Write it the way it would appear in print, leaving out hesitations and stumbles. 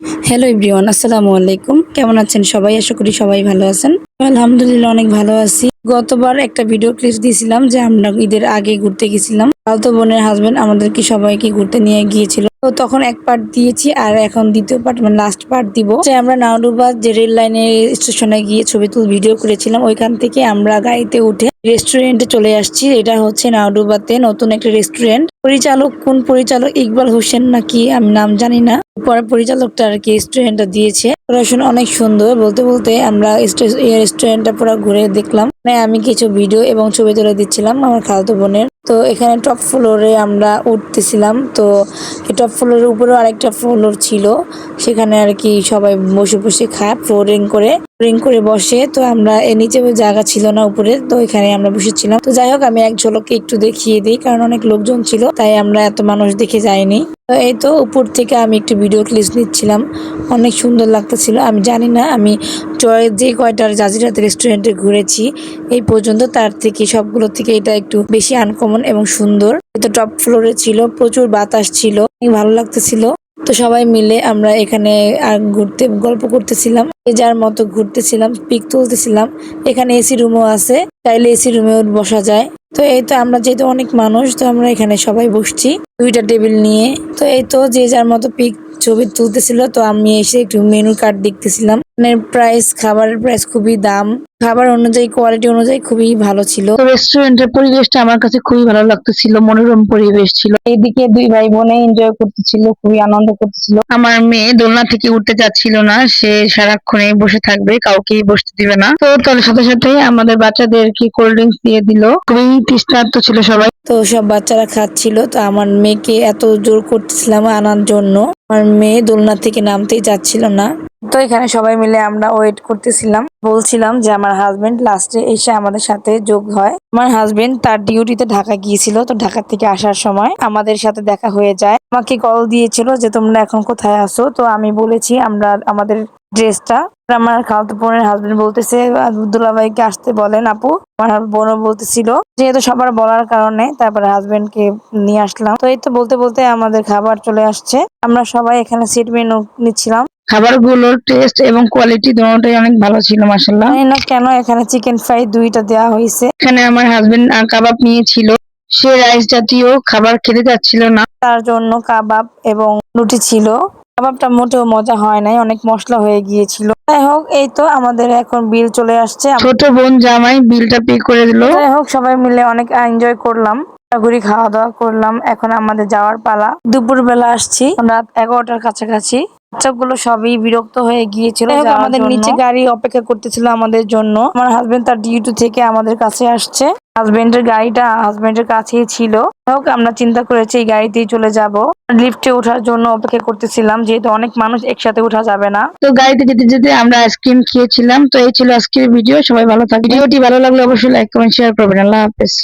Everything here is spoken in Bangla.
হ্যালো এভরিওয়ান, আসসালামু আলাইকুম। কেমন আছেন সবাই? আশা করি সবাই ভালো আছেন। আলহামদুলিল্লাহ অনেক ভালো আছি। গতবার একটা ভিডিও ক্লিপ দিয়েছিলাম যে আমরা ঈদের আগে ঘুরতে গেছিলাম। খালাতো বোনের হাসবেন্ড আমাদেরকে সবাইকে ঘুরতে নিয়ে গিয়েছিল। তো তখন এক পার্ট দিয়েছি আর এখন দ্বিতীয় পার্ট মানে লাস্ট পার্ট দিব। যে আমরা নাওডুবা যে রেল লাইনের স্টেশনে গিয়ে ছবি ভিডিও করেছিলাম, ওইখান থেকে আমরা গাড়িতে উঠে রেস্টুরেন্টে চলে আসছি। এটা হচ্ছে নাওডুবাতে নতুন একটা রেস্টুরেন্ট। পরিচালক কোন পরিচালক, ইকবাল হোসেন নাকি আমি নাম জানি না। পরে পরিচালকটা আর কি রেস্টুরেন্টটা দিয়েছে। পড়াশোনা অনেক সুন্দর। বলতে বলতে আমরা রেস্টুরেন্টটা পুরো ঘুরে দেখলাম। মানে আমি কিছু ভিডিও এবং ছবি তুলে দিচ্ছিলাম আমার খালাতো বোনের। তো এখানে টপ ফ্লোরে আমরা উঠতেছিলাম। তো এই টপ ফ্লোরের উপরেও আরেকটা ফ্লোর ছিল, সেখানে আর কি সবাই বসে বসে খায় ফ্লোরিং করে বসে। তো আমরা এর নিচে জায়গা ছিল না উপরে, তো এখানে আমরা বসেছিলাম। তো যাই হোক, আমি এক ঝলকে একটু দেখিয়ে দিই কারণ অনেক লোকজন ছিল, তাই আমরা এত মানুষ দেখে যাইনি। তো এই তো উপর থেকে আমি একটু ভিডিও ক্লিপ নিচ্ছিলাম, অনেক সুন্দর লাগতেছিল। আমি জানি না আমি যে কয়টার জাজিরাত রেস্টুরেন্টে ঘুরেছি এই পর্যন্ত, তার থেকে সবগুলো থেকে এটা একটু বেশি আনকমন এবং সুন্দর। এটা টপ ফ্লোরে ছিল, প্রচুর বাতাস ছিল, ভালো লাগতেছিল। তো সবাই মিলে আমরা এখানে ঘুরতে গল্প করতেছিলাম, যে যার মতো ঘুরতেছিলাম, পিক তুলতেছিলাম। এখানে এসি রুমও আছে, চাইলে এসি রুমেও বসা যায়। তো এই তো আমরা যেহেতু অনেক মানুষ, তো আমরা এখানে সবাই বসছি দুইটা টেবিল নিয়ে। তো এই তো যে যার মতো পিক ছবি তুলতেছিল। তো আমি এসে একটু মেনু কার্ড দেখতেছিলাম। মানে খাবারের প্রাইস খুবই দাম, খাবার অনুযায়ী কোয়ালিটি অনুযায়ী খুবই ভালো ছিল। তো রেস্টুরেন্টের পরিবেশটা আমার কাছে খুবই ভালো লাগতেছিল, মনোরম পরিবেশ ছিল। এইদিকে দুই ভাই বোনে এনজয় করতেছিল, খুবই আনন্দ করতেছিল। আমার মেয়ে দোলনা থেকে উঠতে যাচ্ছিল না, সে সারাক্ষণে বসে থাকবে, কাউকেই বসতে দিবে না। তো তার সাথে সাথে আমাদের বাচ্চাদেরকে কোল্ড ড্রিঙ্কস দিয়ে দিল। খুবই তৃষ্ণার্ত ছিল সবাই, তো সব বাচ্চারা খাচ্ছিল। তো আমার মেয়েকে এত জোর করতেছিলাম আনার জন্য, আমার মেয়ে দোলনা থেকে নামতেই যাচ্ছিল না। তো এখানে সবাই মিলে আমরা ওয়েট করতেছিলাম, বলছিলাম যে আমার হাজবেন্ড লাস্টে এসে আমাদের সাথে যোগ হয়। আমার হাজবেন্ড তার ডিউটিতে ঢাকা গিয়েছিল, তো ঢাকা থেকে আসার সময় আমাদের সাথে দেখা হয়ে যায়। আমাকে কল দিয়েছিল যে তোমরা এখন কোথায় আছো। তো আমি বলেছি আমরা আমাদের ড্রেসটা। আমার খালাতো বোনের হাজবেন্ড বলতেছে দুলাভাইকে আসতে বলেন আপু। আমার বোনও বলতেছিল, যেহেতু সবার বলার কারণে তারপরে হাজবেন্ড কে নিয়ে আসলাম। তো এই তো বলতে বলতে আমাদের খাবার চলে আসছে। আমরা সবাই এখানে সিট মেনু নিচ্ছিলাম। খাবারগুলোর টেস্ট এবং কোয়ালিটি দুটোই অনেক ভালো ছিল মাশাআল্লাহ। জানি না কেন এখানে চিকেন ফ্রাই দুইটা দেওয়া হয়েছে। এখানে আমার হাজবেন্ড কাবাব নিয়েছিল, সে রাইস জাতীয় খাবার খেতে যাচ্ছিল না, তার জন্য কাবাব এবং রুটি ছিল। কাবাবটা মোটেও মজা হয় নাই, অনেক মশলা হয়ে গিয়েছিল। যাই হোক, এই তো আমাদের এখন বিল চলে আসছে। ছোট বোন জামাই বিলটা পে করে দিল। যাই হোক, সবাই মিলে অনেক এনজয় করলাম, ঘুরি খাওয়া দাওয়া করলাম। এখন আমাদের যাওয়ার পালা। দুপুর বেলা আসছি, রাত 11টার কাছাকাছি। বাচ্চাগুলো সবই বিরক্ত হয়ে গিয়েছিল, আমাদের নিচে গাড়ি অপেক্ষা করতেছিল আমাদের জন্য। আমার হাজবেন্ড তার ডিউটি থেকে আমাদের কাছে আসছে, হাজবেন্ডের গাড়িটা হাজবেন্ডের কাছেই ছিল। হোক, আমরা চিন্তা করেছি এই গাড়িতেই চলে যাব। লিফটে ওঠার জন্য অপেক্ষা করতেছিলাম, যেহেতু অনেক মানুষ একসাথে ওঠা যাবে না। তো গাড়িতে যেতে যেতে আমরা আইসক্রিম খেয়েছিলাম। তো এই ছিল আজকের ভিডিও, সবাই ভালো থাকবে। ভিডিওটি ভালো লাগলে অবশ্যই লাইক কমেন্ট শেয়ার করবেন। আল্লাহ হাফেজ।